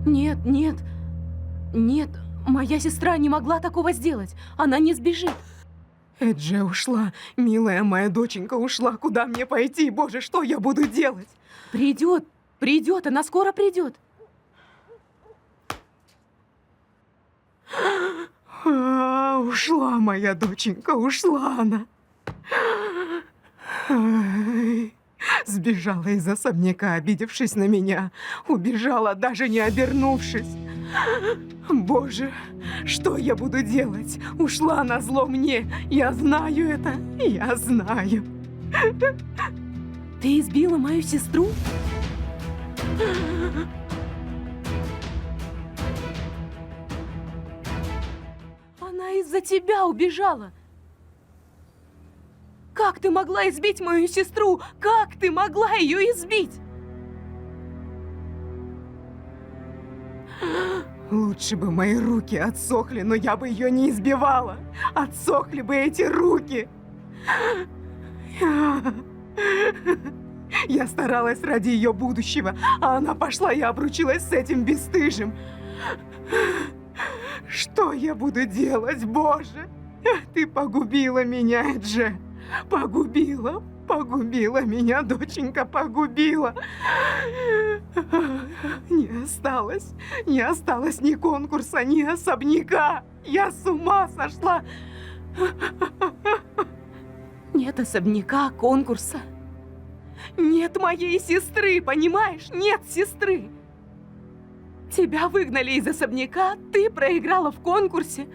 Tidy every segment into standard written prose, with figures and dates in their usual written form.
Нет, нет, нет, моя сестра не могла такого сделать. Она не сбежит. Эдже ушла. Милая моя доченька ушла. Куда мне пойти? Боже, что я буду делать? Придет, придет, она скоро придет. Ушла моя доченька, ушла она. Ай, сбежала из особняка, обидевшись на меня. Убежала, даже не обернувшись. Боже, что я буду делать? Ушла назло мне. Я знаю это, я знаю. Ты избила мою сестру? Она из-за тебя убежала. Как ты могла избить мою сестру? Как ты могла ее избить? Лучше бы мои руки отсохли, но я бы ее не избивала. Отсохли бы эти руки. Я старалась ради ее будущего, а она пошла и обручилась с этим бесстыжим. Что я буду делать, Боже? Ты погубила меня, Эдже. Погубила, погубила меня, доченька, погубила. Не осталось ни конкурса, ни особняка. Я с ума сошла. Нет особняка, конкурса. Нет моей сестры, понимаешь? Нет сестры. Тебя выгнали из особняка, ты проиграла в конкурсе.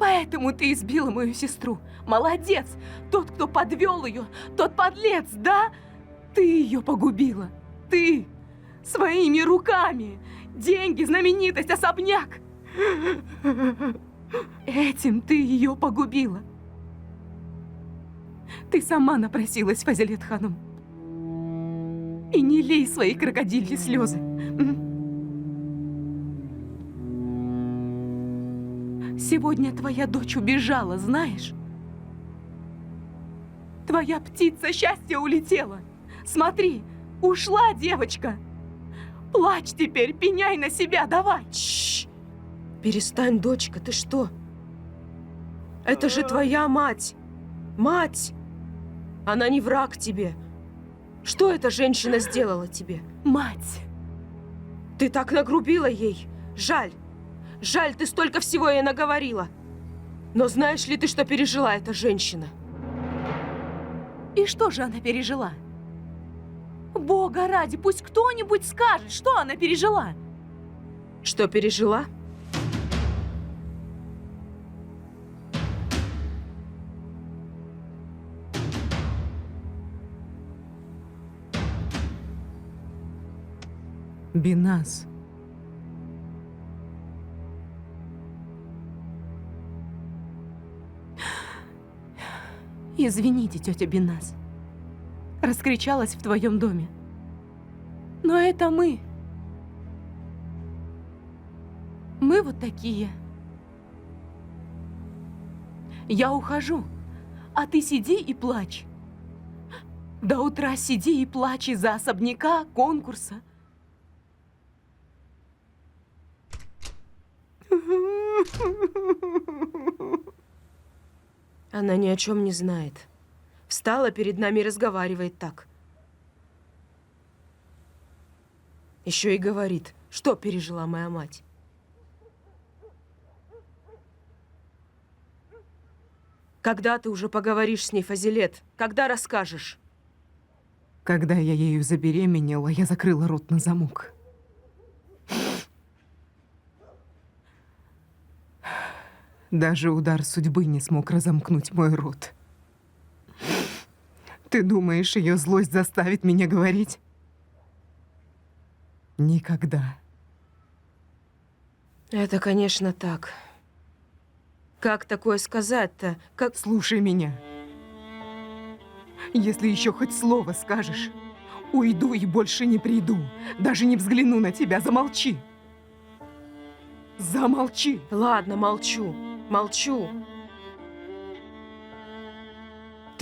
Поэтому ты избила мою сестру. Молодец! Тот, кто подвел ее, тот подлец, да? Ты ее погубила. Ты! Своими руками! Деньги, знаменитость, особняк! Этим ты ее погубила. Ты сама напросилась, Фазилет Ханум. И не лей свои крокодильи слезы. Сегодня твоя дочь убежала, знаешь? Твоя птица счастья улетела. Смотри, ушла девочка. Плачь теперь, пеняй на себя, давай. Чш! Перестань, дочка, ты что? Это же твоя мать. Мать! Она не враг тебе. Что эта женщина сделала тебе? Мать! Ты так нагрубила ей. Жаль. Жаль, ты столько всего ей наговорила. Но знаешь ли ты, что пережила эта женщина? И что же она пережила? Бога ради, пусть кто-нибудь скажет, что она пережила. Что пережила? Биназ. Извините, тетя Биназ. Раскричалась в твоем доме. Но это мы. Мы вот такие. Я ухожу, а ты сиди и плачь. До утра сиди и плачь из-за особняка, конкурса. Она ни о чем не знает. Встала перед нами и разговаривает так. Еще и говорит, что пережила моя мать. Когда ты уже поговоришь с ней, Фазилет? Когда расскажешь? Когда я ею забеременела, я закрыла рот на замок. Даже удар судьбы не смог разомкнуть мой рот. Ты думаешь, ее злость заставит меня говорить? Никогда. Это, конечно, так. Как такое сказать-то? Как... Слушай меня. Если еще хоть слово скажешь, уйду и больше не приду. Даже не взгляну на тебя. Замолчи. Замолчи. Ладно, молчу. Молчу.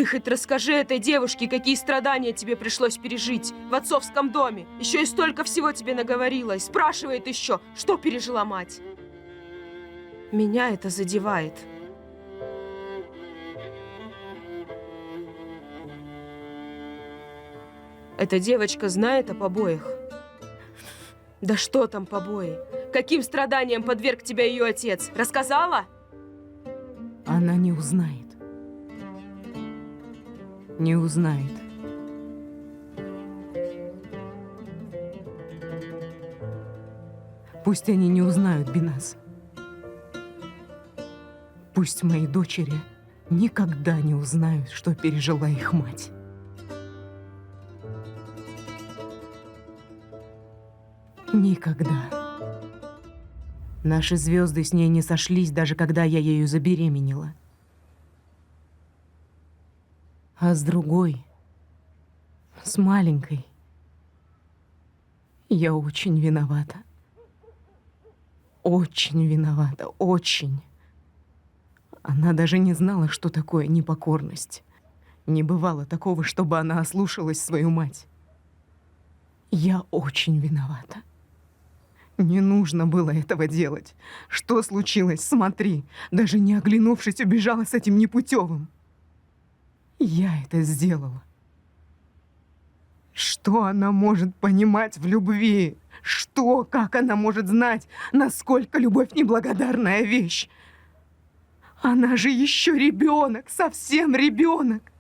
Ты хоть расскажи этой девушке, какие страдания тебе пришлось пережить в отцовском доме. Еще и столько всего тебе наговорила. И спрашивает еще, что пережила мать. Меня это задевает. Эта девочка знает о побоях? Да что там побои? Каким страданиям подверг тебя ее отец? Рассказала? Она не узнает. Не узнает. Пусть они не узнают, Бинас. Пусть мои дочери никогда не узнают, что пережила их мать. Никогда. Наши звезды с ней не сошлись, даже когда я ею забеременела. А с другой, с маленькой, я очень виновата. Очень виновата, очень. Она даже не знала, что такое непокорность. Не бывало такого, чтобы она ослушалась свою мать. Я очень виновата. Не нужно было этого делать. Что случилось? Смотри, даже не оглянувшись, убежала с этим непутевым. Я это сделала. Что она может понимать в любви? Что, как она может знать, насколько любовь неблагодарная вещь? Она же еще ребенок, совсем ребенок.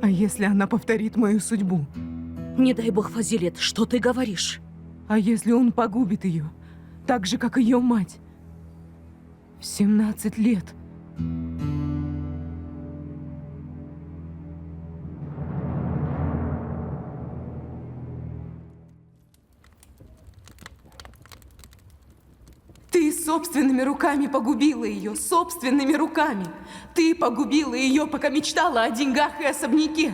А если она повторит мою судьбу? Не дай бог, Фазилет, что ты говоришь? А если он погубит ее, так же, как ее мать? В 17 лет. Ты собственными руками погубила ее, собственными руками. Ты погубила ее, пока мечтала о деньгах и особняке.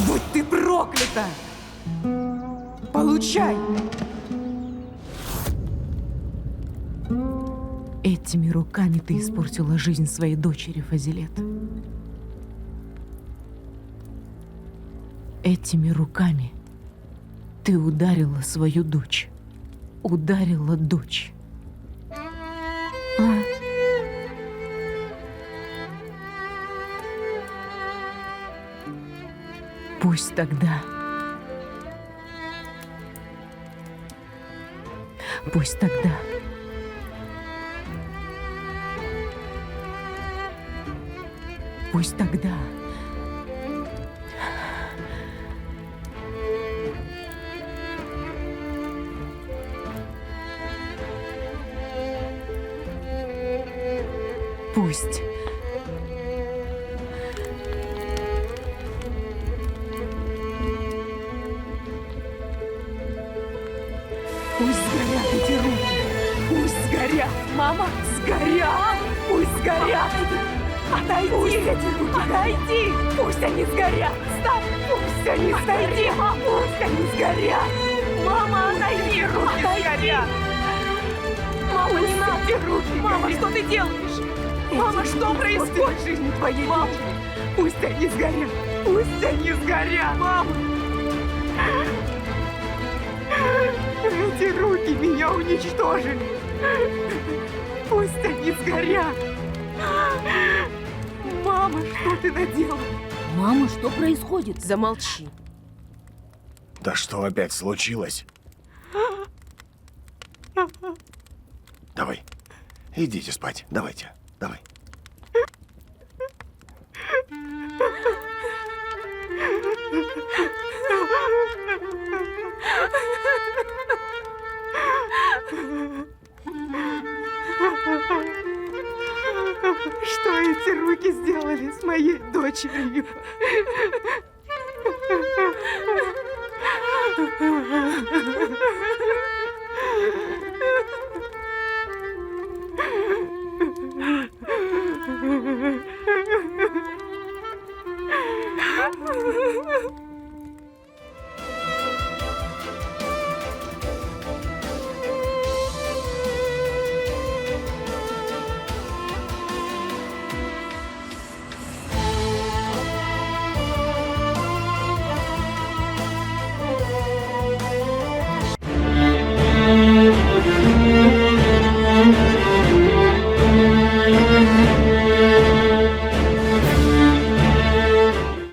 Будь ты проклята! Получай! Этими руками ты испортила жизнь своей дочери, Фазилет. Этими руками ты ударила свою дочь. Ударила дочь. А? Пусть тогда... Пусть тогда... Пусть тогда... Пусть... Пусть сгорят эти руки! Пусть сгорят! Мама, сгорят! Пусть сгорят! Отойди! Пусть эти руки отойди! Пусть они сгорят! Стоп! Пусть они сгорят! Пусть они сгорят! Мама, отойди! Руки сгорят! Мама, не надо! Руки Мама, что ты делаешь? Мама, что происходит? Жизнь твоей дочери! Пусть они сгорят! Пусть они сгорят! Мама! Эти руки меня уничтожили! Пусть они сгорят! Мама, что ты наделала? Мама, что происходит? Замолчи. Да что опять случилось? Давай, идите спать, давайте, давай. Что эти руки сделали с моей дочерью?